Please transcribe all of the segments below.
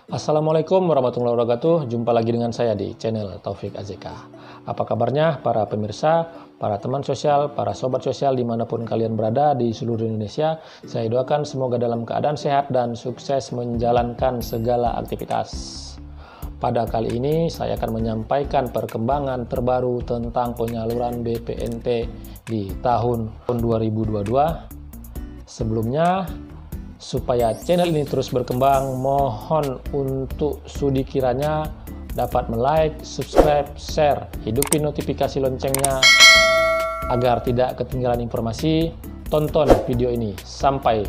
Assalamualaikum warahmatullahi wabarakatuh. Jumpa lagi dengan saya di channel Taufik AZK. Apa kabarnya para pemirsa, para teman sosial, para sobat sosial dimanapun kalian berada di seluruh Indonesia. Saya doakan semoga dalam keadaan sehat dan sukses menjalankan segala aktivitas. Pada kali ini saya akan menyampaikan perkembangan terbaru tentang penyaluran BPNT di tahun 2022. Sebelumnya, supaya channel ini terus berkembang, mohon untuk sudi kiranya dapat like, subscribe, share, hidupin notifikasi loncengnya agar tidak ketinggalan informasi. Tonton video ini sampai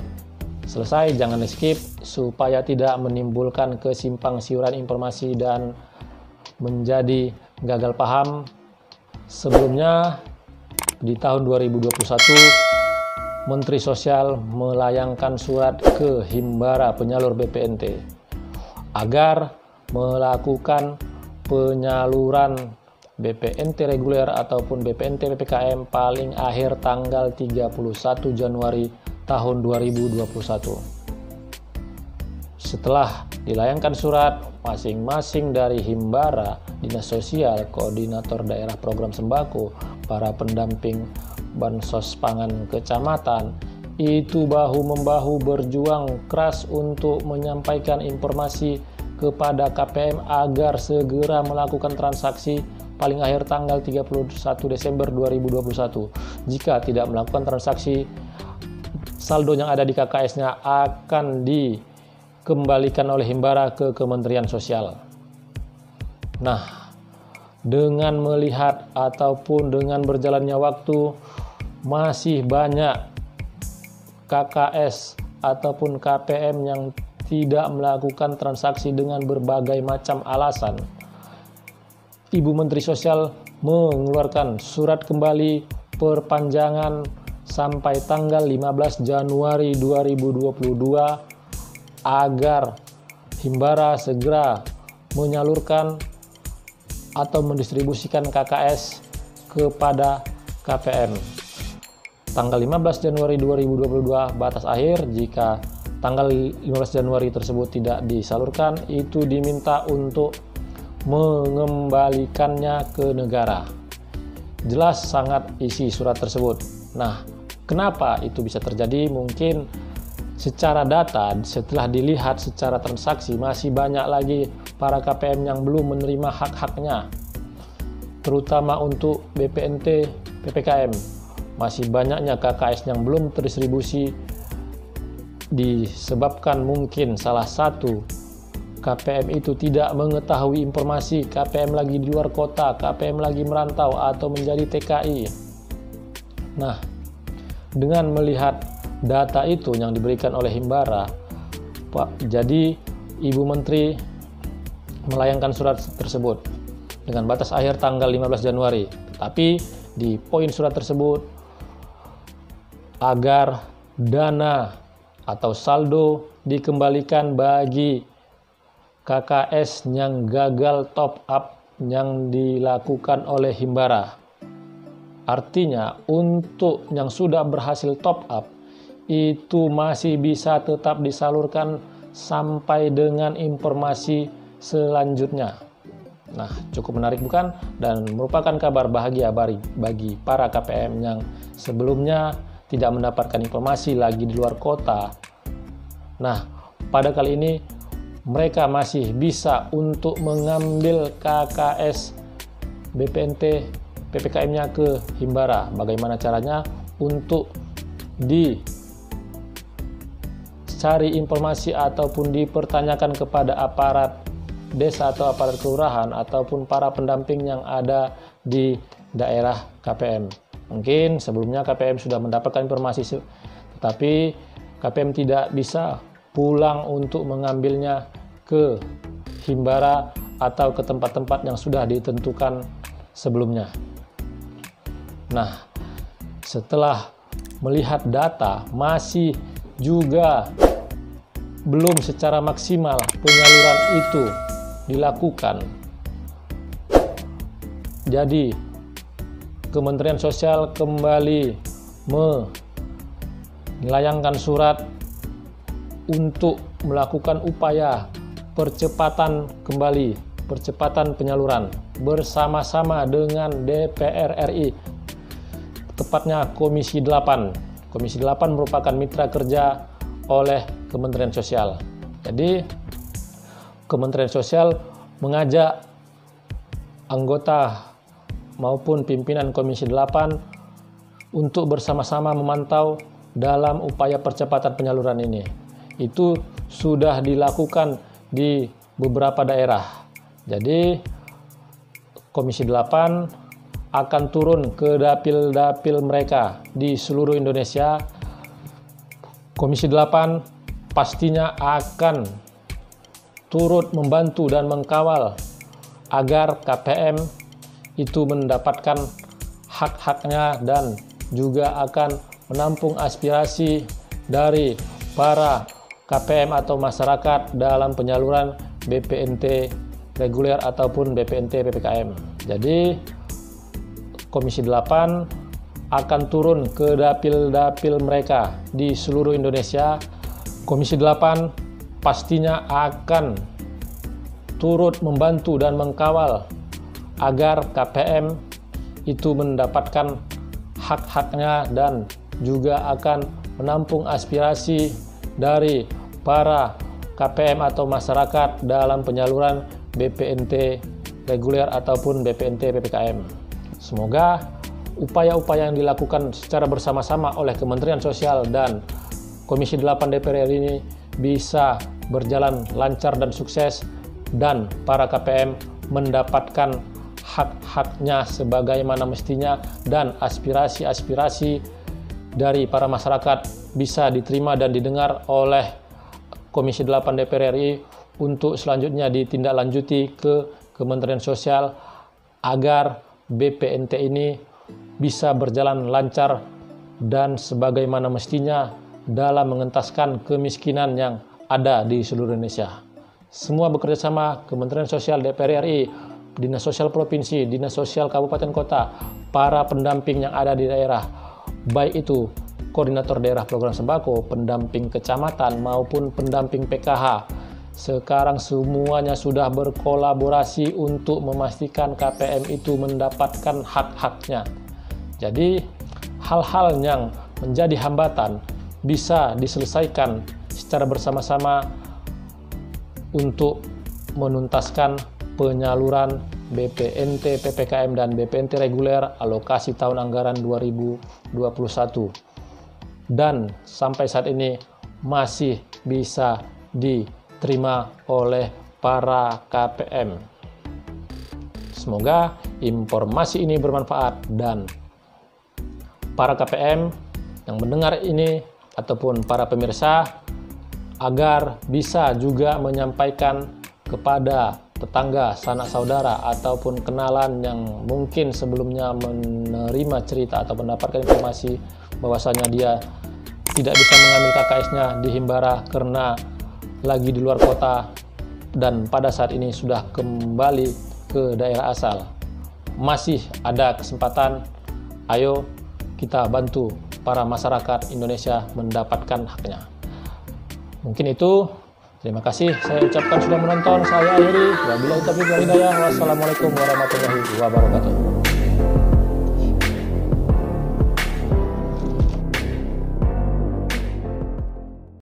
selesai, jangan di skip supaya tidak menimbulkan kesimpang siuran informasi dan menjadi gagal paham. Sebelumnya, di tahun 2021 Menteri Sosial melayangkan surat ke Himbara penyalur BPNT agar melakukan penyaluran BPNT reguler ataupun BPNT PPKM paling akhir tanggal 31 Januari tahun 2021. Setelah dilayangkan surat, masing-masing dari Himbara, Dinas Sosial, Koordinator Daerah Program Sembako, para pendamping Bansos Pangan Kecamatan itu bahu-membahu berjuang keras untuk menyampaikan informasi kepada KPM agar segera melakukan transaksi paling akhir tanggal 31 Desember 2021. Jika tidak melakukan transaksi, saldo yang ada di KKS-nya akan dikembalikan oleh Himbara ke Kementerian Sosial. Nah, dengan melihat ataupun dengan berjalannya waktu, masih banyak KKS ataupun KPM yang tidak melakukan transaksi dengan berbagai macam alasan. Ibu Menteri Sosial mengeluarkan surat kembali perpanjangan sampai tanggal 15 Januari 2022 agar Himbara segera menyalurkan atau mendistribusikan KKS kepada KPM. Tanggal 15 Januari 2022 batas akhir. Jika tanggal 15 Januari tersebut tidak disalurkan, itu diminta untuk mengembalikannya ke negara. Jelas sangat isi surat tersebut. Nah, kenapa itu bisa terjadi? Mungkin secara data, setelah dilihat secara transaksi, masih banyak lagi para KPM yang belum menerima hak-haknya, terutama untuk BPNT PPKM. Masih banyaknya KKS yang belum terdistribusi disebabkan mungkin salah satu KPM itu tidak mengetahui informasi KPM lagi di luar kota, KPM lagi merantau atau menjadi TKI. Nah, dengan melihat data itu yang diberikan oleh Himbara, jadi Ibu Menteri melayangkan surat tersebut dengan batas akhir tanggal 15 Januari. Tapi di poin surat tersebut, agar dana atau saldo dikembalikan bagi KKS yang gagal top up yang dilakukan oleh Himbara. Artinya untuk yang sudah berhasil top up itu masih bisa tetap disalurkan sampai dengan informasi selanjutnya. Nah, cukup menarik bukan? Dan merupakan kabar bahagia bagi para KPM yang sebelumnya tidak mendapatkan informasi lagi di luar kota. Nah, pada kali ini mereka masih bisa untuk mengambil KKS BPNT PPKM-nya ke Himbara. Bagaimana caranya? Untuk dicari informasi ataupun dipertanyakan kepada aparat desa atau aparat kelurahan ataupun para pendamping yang ada di daerah KPM. Mungkin sebelumnya KPM sudah mendapatkan informasi, tetapi KPM tidak bisa pulang untuk mengambilnya ke Himbara atau ke tempat-tempat yang sudah ditentukan sebelumnya. Nah, setelah melihat data, masih juga belum secara maksimal penyaluran itu dilakukan. Jadi Kementerian Sosial kembali melayangkan surat untuk melakukan upaya percepatan penyaluran bersama-sama dengan DPR RI, tepatnya Komisi 8. Komisi 8 merupakan mitra kerja oleh Kementerian Sosial. Jadi Kementerian Sosial mengajak anggota maupun pimpinan Komisi 8 untuk bersama-sama memantau dalam upaya percepatan penyaluran ini. Itu sudah dilakukan di beberapa daerah. Jadi Komisi 8 akan turun ke dapil-dapil mereka di seluruh Indonesia. Komisi 8 pastinya akan turut membantu dan mengkawal agar KPM itu mendapatkan hak-haknya dan juga akan menampung aspirasi dari para KPM atau masyarakat dalam penyaluran BPNT reguler ataupun BPNT PPKM. Jadi Komisi 8 akan turun ke dapil-dapil mereka di seluruh Indonesia. Komisi 8 pastinya akan turut membantu dan mengkawal agar KPM itu mendapatkan hak-haknya dan juga akan menampung aspirasi dari para KPM atau masyarakat dalam penyaluran BPNT reguler ataupun BPNT PPKM. Semoga upaya-upaya yang dilakukan secara bersama-sama oleh Kementerian Sosial dan Komisi 8 DPR RI ini bisa berjalan lancar dan sukses, dan para KPM mendapatkan hak-haknya sebagaimana mestinya, dan aspirasi-aspirasi dari para masyarakat bisa diterima dan didengar oleh Komisi 8 DPR RI untuk selanjutnya ditindaklanjuti ke Kementerian Sosial agar BPNT ini bisa berjalan lancar dan sebagaimana mestinya dalam mengentaskan kemiskinan yang ada di seluruh Indonesia. Semua bekerjasama Kementerian Sosial DPR RI, Dinas Sosial Provinsi, Dinas Sosial Kabupaten Kota, para pendamping yang ada di daerah, baik itu koordinator daerah program sembako, pendamping kecamatan maupun pendamping PKH. Sekarang semuanya sudah berkolaborasi untuk memastikan KPM itu mendapatkan hak-haknya. Jadi hal-hal yang menjadi hambatan bisa diselesaikan secara bersama-sama untuk menuntaskan penyaluran BPNT, PPKM, dan BPNT reguler alokasi tahun anggaran 2021. Dan sampai saat ini masih bisa diterima oleh para KPM. Semoga informasi ini bermanfaat dan para KPM yang mendengar ini ataupun para pemirsa agar bisa juga menyampaikan kepada tetangga, sanak saudara, ataupun kenalan yang mungkin sebelumnya menerima cerita atau mendapatkan informasi bahwasanya dia tidak bisa mengambil KKS-nya di Himbara karena lagi di luar kota dan pada saat ini sudah kembali ke daerah asal. Masih ada kesempatan, ayo kita bantu para masyarakat Indonesia mendapatkan haknya. Mungkin itu. Terima kasih saya ucapkan sudah menonton. Saya akhiri. Wabillahi taufiq wal hidayah. Wassalamualaikum warahmatullahi wabarakatuh.